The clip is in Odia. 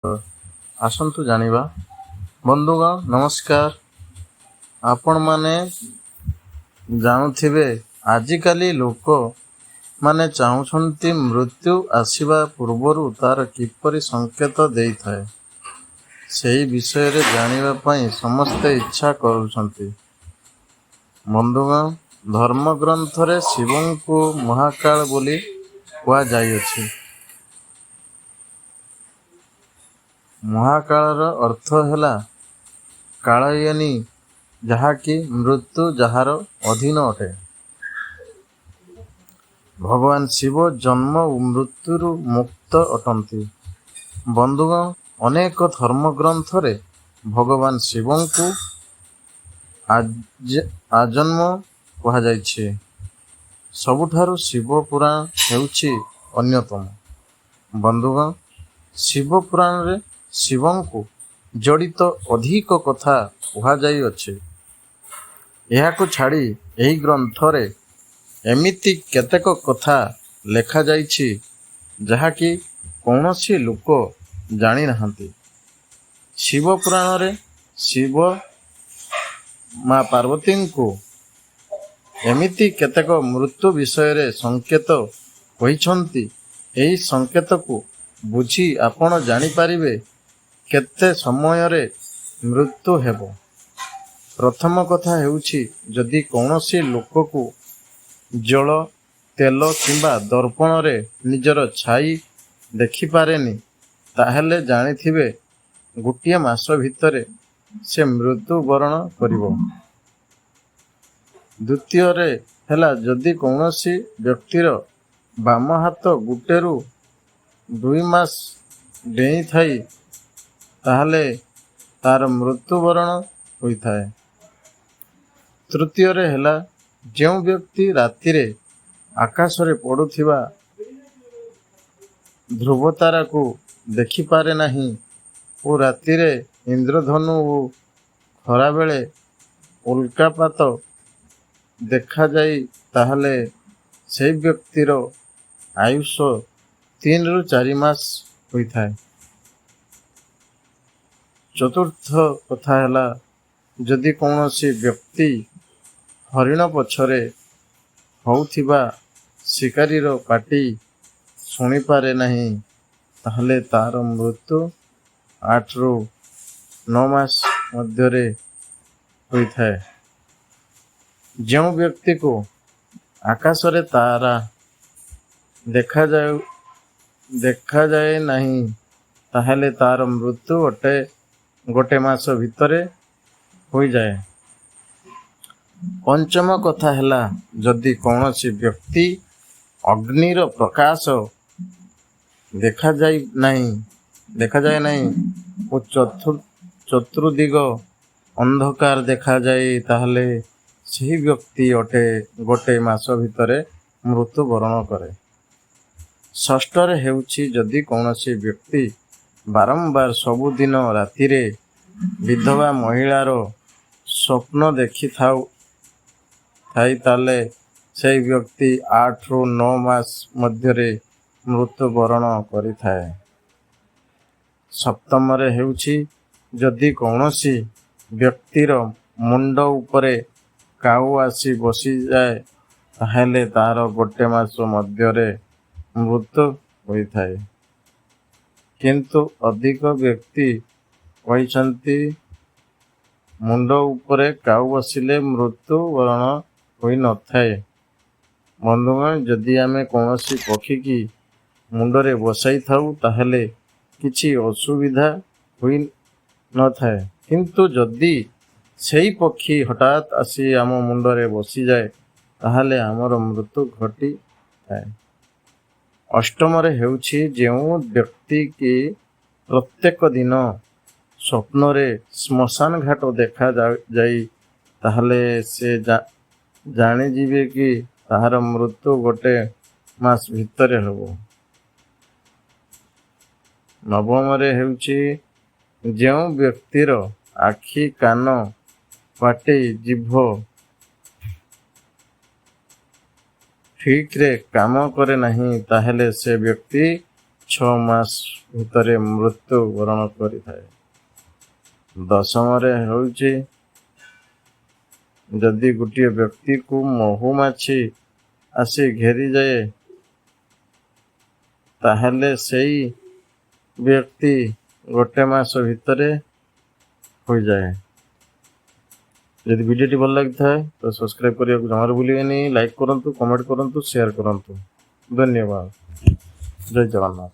ଆସନ୍ତୁ ଜାଣିବା। ବନ୍ଧୁଗଣ ନମସ୍କାର। ଆପଣମାନେ ଜାଣୁଥିବେ ଆଜିକାଲି ଲୋକମାନେ ଚାହୁଁଛନ୍ତି ମୃତ୍ୟୁ ଆସିବା ପୂର୍ବରୁ ତାର କିପରି ସଂକେତ ଦେଇଥାଏ, ସେହି ବିଷୟରେ ଜାଣିବା ପାଇଁ ସମସ୍ତେ ଇଚ୍ଛା କରୁଛନ୍ତି। ବନ୍ଧୁଗଣ, ଧର୍ମଗ୍ରନ୍ଥରେ ଶିବଙ୍କୁ ମହାକାଳ ବୋଲି କୁହାଯାଇଅଛି। ମହାକାଳର ଅର୍ଥ ହେଲା କାଳୟନୀ, ଯାହାକି ମୃତ୍ୟୁ ଯାହାର ଅଧୀନ ଅଟେ। ଭଗବାନ ଶିବ ଜନ୍ମ ଓ ମୃତ୍ୟୁରୁ ମୁକ୍ତ ଅଟନ୍ତି। ବନ୍ଧୁଗଣ, ଅନେକ ଧର୍ମଗ୍ରନ୍ଥରେ ଭଗବାନ ଶିବଙ୍କୁ ଆଜନ୍ମ କୁହାଯାଇଛି। ସବୁଠାରୁ ଶିବ ପୁରାଣ ହେଉଛି ଅନ୍ୟତମ। ବନ୍ଧୁଗଣ, ଶିବ ପୁରାଣରେ ଶିବଙ୍କୁ ଜଡ଼ିତ ଅଧିକ କଥା କୁହାଯାଇଅଛି। ଏହାକୁ ଛାଡ଼ି ଏହି ଗ୍ରନ୍ଥରେ ଏମିତି କେତେକ କଥା ଲେଖାଯାଇଛି ଯାହାକି କୌଣସି ଲୋକ ଜାଣିନାହାନ୍ତି। ଶିବ ପୁରାଣରେ ଶିବ ମା ପାର୍ବତୀଙ୍କୁ ଏମିତି କେତେକ ମୃତ୍ୟୁ ବିଷୟରେ ସଂକେତ କହିଛନ୍ତି। ଏହି ସଂକେତକୁ ବୁଝି ଆପଣ ଜାଣିପାରିବେ କେତେ ସମୟରେ ମୃତ୍ୟୁ ହେବ। ପ୍ରଥମ କଥା ହେଉଛି, ଯଦି କୌଣସି ଲୋକକୁ ଜଳ, ତେଲ କିମ୍ବା ଦର୍ପଣରେ ନିଜର ଛାଇ ଦେଖିପାରେନି, ତାହେଲେ ଜାଣିଥିବେ ଗୋଟିଏ ମାସ ଭିତରେ ସେ ମୃତ୍ୟୁବରଣ କରିବ। ଦ୍ୱିତୀୟରେ ହେଲା, ଯଦି କୌଣସି ବ୍ୟକ୍ତିର ବାମ ହାତ ଗୋଟେରୁ 2 ମାସ ଡେଇଁଥାଏ, ତାହେଲେ ତାର ମୃତ୍ୟୁବରଣ ହୋଇଥାଏ। ତୃତୀୟରେ ହେଲା, ଯେଉଁ ବ୍ୟକ୍ତି ରାତିରେ ଆକାଶରେ ପଡ଼ୁଥିବା ଧ୍ରୁବତାରାକୁ ଦେଖିପାରେ ନାହିଁ ଓ ରାତିରେ ଇନ୍ଦ୍ରଧନୁ ଓ ଖରାବେଳେ ଉଲ୍କାପାତ ଦେଖାଯାଏ, ତାହେଲେ ସେହି ବ୍ୟକ୍ତିର ଆୟୁଷ 3 ରୁ 4 ମାସ ହୋଇଥାଏ। ଚତୁର୍ଥ କଥା ହେଲା, ଯଦି କୌଣସି ବ୍ୟକ୍ତି ହରିଣ ପଛରେ ହେଉଥିବା ଶିକାରୀର ପାଟି ଶୁଣିପାରେ ନାହିଁ, ତାହେଲେ ତାର ମୃତ୍ୟୁ 8 ରୁ 9 ମାସ ମଧ୍ୟରେ ହୋଇଥାଏ। ଯେଉଁ ବ୍ୟକ୍ତିକୁ ଆକାଶରେ ତାରା ଦେଖାଯାଏ ନାହିଁ, ତାହେଲେ ତାର ମୃତ୍ୟୁ ଗୋଟେ ମାସ ଭିତରେ ହୋଇଯାଏ। ପଞ୍ଚମ କଥା ହେଲା, ଯଦି କୌଣସି ବ୍ୟକ୍ତି ଅଗ୍ନିର ପ୍ରକାଶ ଦେଖାଯାଏ ନାହିଁ ଓ ଚତୁର୍ଦିଗ ଅନ୍ଧକାର ଦେଖାଯାଏ, ତାହେଲେ ସେହି ବ୍ୟକ୍ତି ଗୋଟେ ମାସ ଭିତରେ ମୃତ୍ୟୁବରଣ କରେ। ଷଷ୍ଠରେ ହେଉଛି, ଯଦି କୌଣସି ବ୍ୟକ୍ତି ବାରମ୍ବାର ସବୁଦିନ ରାତିରେ ବିଧବା ମହିଳାର ସ୍ୱପ୍ନ ଦେଖିଥାଏ, ତାହେଲେ ସେହି ବ୍ୟକ୍ତି 8 ରୁ 9 ମାସ ମଧ୍ୟରେ ମୃତ୍ୟୁବରଣ କରିଥାଏ। ସପ୍ତମରେ ହେଉଛି, ଯଦି କୌଣସି ବ୍ୟକ୍ତିର ମୁଣ୍ଡ ଉପରେ କାଉ ଆସି ବସିଯାଏ, ତାହେଲେ ତାର ଗୋଟେ ମାସ ମଧ୍ୟରେ ମୃତ୍ୟୁ ହୋଇଥାଏ। କିନ୍ତୁ ଅଧିକ ବ୍ୟକ୍ତି କହିଛନ୍ତି ମୁଣ୍ଡ ଉପରେ କାଉ ବସିଲେ ମୃତ୍ୟୁବରଣ ହୋଇନଥାଏ। ବନ୍ଧୁଗଣ, ଯଦି ଆମେ କୌଣସି ପକ୍ଷୀକି ମୁଣ୍ଡରେ ବସାଇଥାଉ, ତାହେଲେ କିଛି ଅସୁବିଧା ହୋଇନଥାଏ। କିନ୍ତୁ ଯଦି ସେହି ପକ୍ଷୀ ହଠାତ୍ ଆସି ଆମ ମୁଣ୍ଡରେ ବସିଯାଏ, ତାହେଲେ ଆମର ମୃତ୍ୟୁ ଘଟିଥାଏ। ଅଷ୍ଟମରେ ହେଉଛି, ଯେଉଁ ବ୍ୟକ୍ତିକି ପ୍ରତ୍ୟେକ ଦିନ ସ୍ୱପ୍ନରେ ଶ୍ମଶାନ ଘାଟ ଦେଖାଯାଏ, ତାହେଲେ ସେ ଜାଣିଯିବେ କି ତାହାର ମୃତ୍ୟୁ ଗୋଟେ ମାସ ଭିତରେ ହେବ। ନବମରେ ହେଉଛି, ଯେଉଁ ବ୍ୟକ୍ତିର ଆଖି, କାନ, ପାଟି, ଜିଭ ଠିକ୍ରେ କାମ କରେ ନାହିଁ, ତାହେଲେ ସେ ବ୍ୟକ୍ତି 6 ମାସ ଭିତରେ ମୃତ୍ୟୁବରଣ କରିଥାଏ। ଦଶମରେ ହେଉଛି ଯଦି ଗୋଟିଏ ବ୍ୟକ୍ତିକୁ ମହୁମାଛି ଆସି ଘେରିଯାଏ ତାହେଲେ ସେଇ ବ୍ୟକ୍ତି 1 ମାସ ଭିତରେ ହୋଇଯାଏ। ଯଦି ଭିଡ଼ିଓଟି ଭଲ ଲାଗିଥାଏ ତ ସବସ୍କ୍ରାଇବ୍ କରିବାକୁ ଜମାରୁ ଭୁଲିବେନି। ଲାଇକ୍ କରନ୍ତୁ, କମେଣ୍ଟ କରନ୍ତୁ, ସେୟାର କରନ୍ତୁ। ଧନ୍ୟବାଦ। ଜୟ ଜଗନ୍ନାଥ।